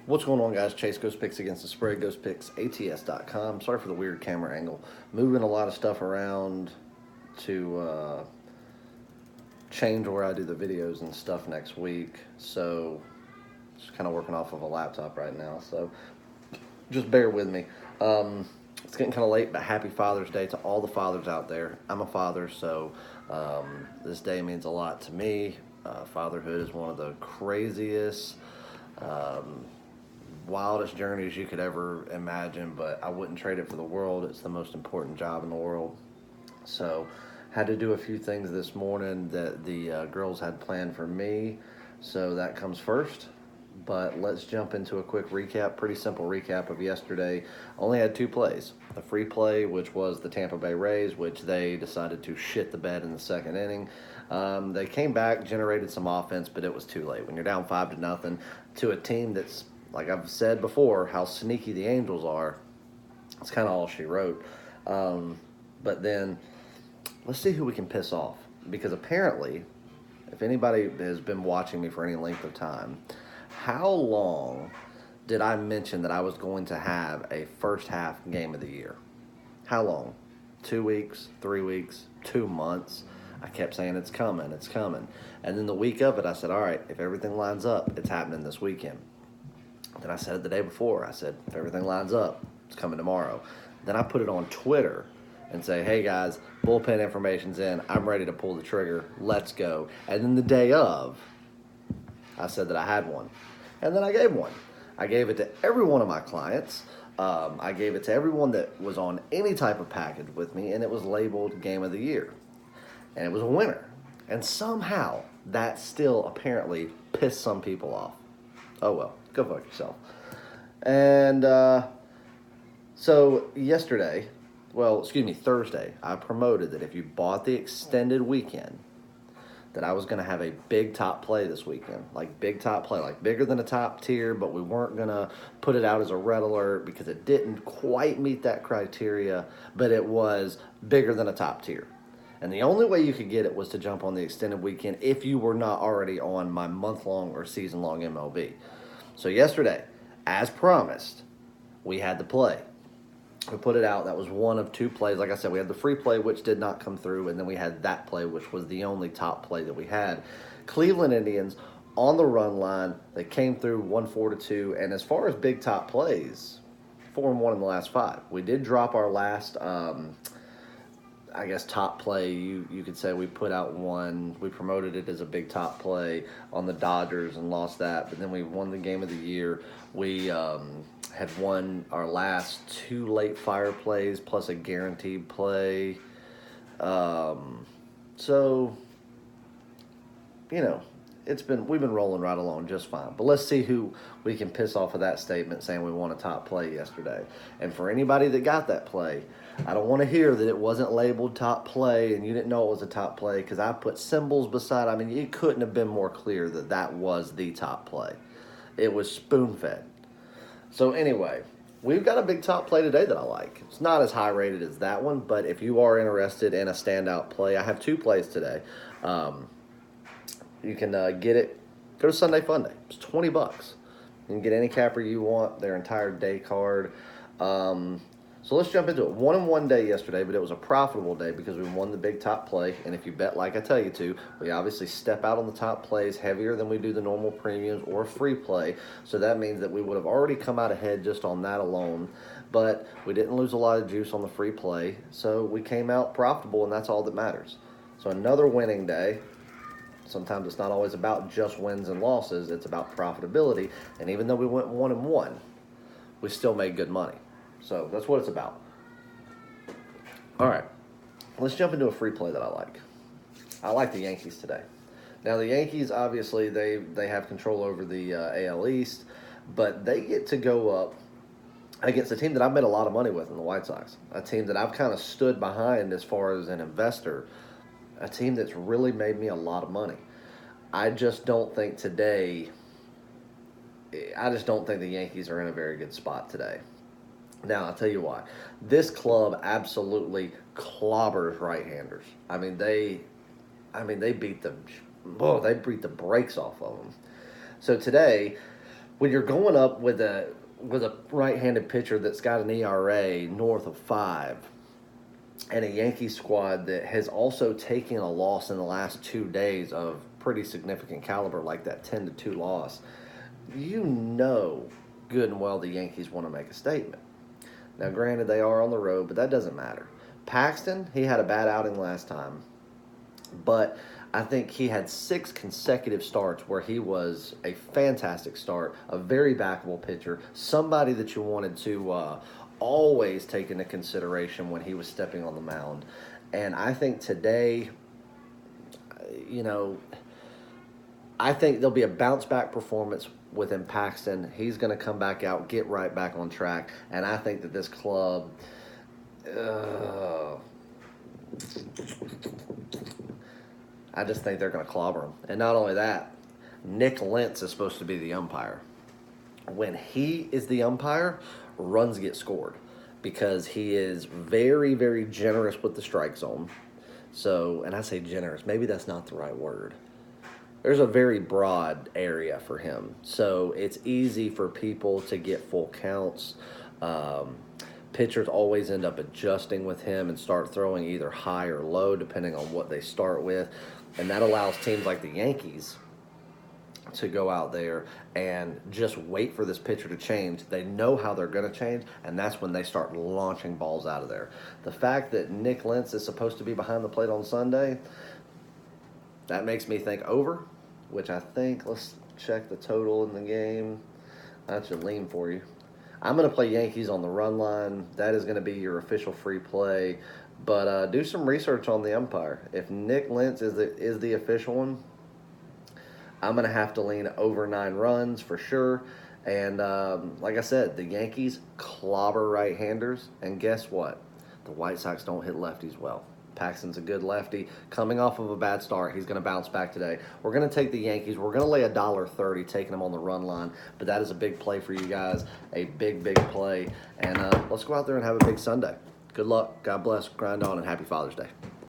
What's going on, guys? Chase Ghost Picks against the spread. Ghost Picks ATS.com. Sorry for the weird camera angle. Moving a lot of stuff around to change where I do the videos and stuff next week. So, just kind of working off of a laptop right now. So, just bear with me. It's getting kind of late, but happy Father's Day to all the fathers out there. I'm a father, so this day means a lot to me. Fatherhood is one of the craziest, wildest journeys you could ever imagine, but I wouldn't trade it for the world. It's the most important job in the world. So, had to do a few things this morning that the girls had planned for me. So that comes first. But let's jump into a quick recap. Pretty simple recap of yesterday. Only had two plays. A free play, which was the Tampa Bay Rays, which they decided to shit the bed in the second inning. They came back, generated some offense, but it was too late. When you're down 5-0 to a team that's, like I've said before, how sneaky the Angels are, it's kind of all she wrote. But then let's see who we can piss off. Because apparently, if anybody has been watching me for any length of time, how long did I mention that I was going to have a first half game of the year? How long? 2 weeks, 3 weeks, 2 months. I kept saying it's coming, it's coming. And then the week of it, I said, all right, if everything lines up, it's happening this weekend. Then I said it the day before. I said, if everything lines up, it's coming tomorrow. Then I put it on Twitter and say, hey guys, bullpen information's in. I'm ready to pull the trigger. Let's go. And then the day of, I said that I had one. And then I gave one. I gave it to every one of my clients. I gave it to everyone that was on any type of package with me, and it was labeled Game of the Year. And it was a winner. And somehow, that still apparently pissed some people off. Oh well, go fuck yourself. And so yesterday, Thursday, I promoted that if you bought the extended weekend, that I was going to have a big top play this weekend. Like big top play, like bigger than a top tier, but we weren't going to put it out as a red alert because it didn't quite meet that criteria, but it was bigger than a top tier. And the only way you could get it was to jump on the extended weekend if you were not already on my month-long or season-long MLB. So yesterday, as promised, we had the play. We put it out. That was one of two plays. Like I said, we had the free play, which did not come through, and then we had that play, which was the only top play that we had. Cleveland Indians on the run line. They came through 1-4-2, and as far as big top plays, 4-1 in the last 5. We did drop our last, top play. You could say we put out one. We promoted it as a big top play on the Dodgers and lost that, but then we won the Game of the Year. We had won our last 2 late fire plays plus a guaranteed play. So, we've been rolling right along just fine. But let's see who we can piss off of that statement saying we won a top play yesterday. And for anybody that got that play, I don't want to hear that it wasn't labeled top play and you didn't know it was a top play because I put symbols beside. I mean, it couldn't have been more clear that that was the top play. It was spoon-fed. So anyway, we've got a big top play today that I like. It's not as high rated as that one, but if you are interested in a standout play, I have 2 plays today. You can get it. Go to Sunday Funday. It's $20. You can get any capper you want, their entire day card. So let's jump into it. 1-1 day yesterday, but it was a profitable day because we won the big top play. And if you bet like I tell you to, we obviously step out on the top plays heavier than we do the normal premiums or free play. So that means that we would have already come out ahead just on that alone. But we didn't lose a lot of juice on the free play. So we came out profitable, and that's all that matters. So another winning day. Sometimes it's not always about just wins and losses. It's about profitability. And even though we went 1-1, we still made good money. So that's what it's about. All right, let's jump into a free play that I like. I like the Yankees today. Now, the Yankees, obviously, they have control over the AL East, but they get to go up against a team that I've made a lot of money with in the White Sox, a team that I've kind of stood behind as far as an investor, a team that's really made me a lot of money. I just don't think the Yankees are in a very good spot today. Now, I'll tell you why. This club absolutely clobbers right-handers. They beat the brakes off of them. So today, when you're going up with a right-handed pitcher that's got an ERA north of 5, and a Yankee squad that has also taken a loss in the last 2 days of pretty significant caliber, like that 10-2 loss, you know good and well the Yankees want to make a statement. Now, granted, they are on the road, but that doesn't matter. Paxton, he had a bad outing last time, but I think he had 6 consecutive starts where he was a fantastic start, a very backable pitcher, somebody that you wanted to always take into consideration when he was stepping on the mound. And I think today, you know, I think there'll be a bounce back performance within Paxton. He's going to come back out, get right back on track, and I think that this club, I just think they're going to clobber him. And not only that, Nick Lentz is supposed to be the umpire. When he is the umpire, runs get scored because he is very, very generous with the strike zone. So, and I say generous, maybe that's not the right word. There's a very broad area for him. So it's easy for people to get full counts. Pitchers always end up adjusting with him and start throwing either high or low depending on what they start with. And that allows teams like the Yankees to go out there and just wait for this pitcher to change. They know how they're going to change, and that's when they start launching balls out of there. The fact that Nick Lentz is supposed to be behind the plate on Sunday, that makes me think over, which I think, let's check the total in the game. That should lean for you. I'm going to play Yankees on the run line. That is going to be your official free play. But do some research on the umpire. If Nick Lentz is the official one, I'm going to have to lean over 9 runs for sure. And like I said, the Yankees clobber right-handers. And guess what? The White Sox don't hit lefties well. Paxton's a good lefty. Coming off of a bad start, he's going to bounce back today. We're going to take the Yankees. We're going to lay $1.30 taking them on the run line. But that is a big play for you guys. A big, big play. And let's go out there and have a big Sunday. Good luck. God bless. Grind on, and happy Father's Day.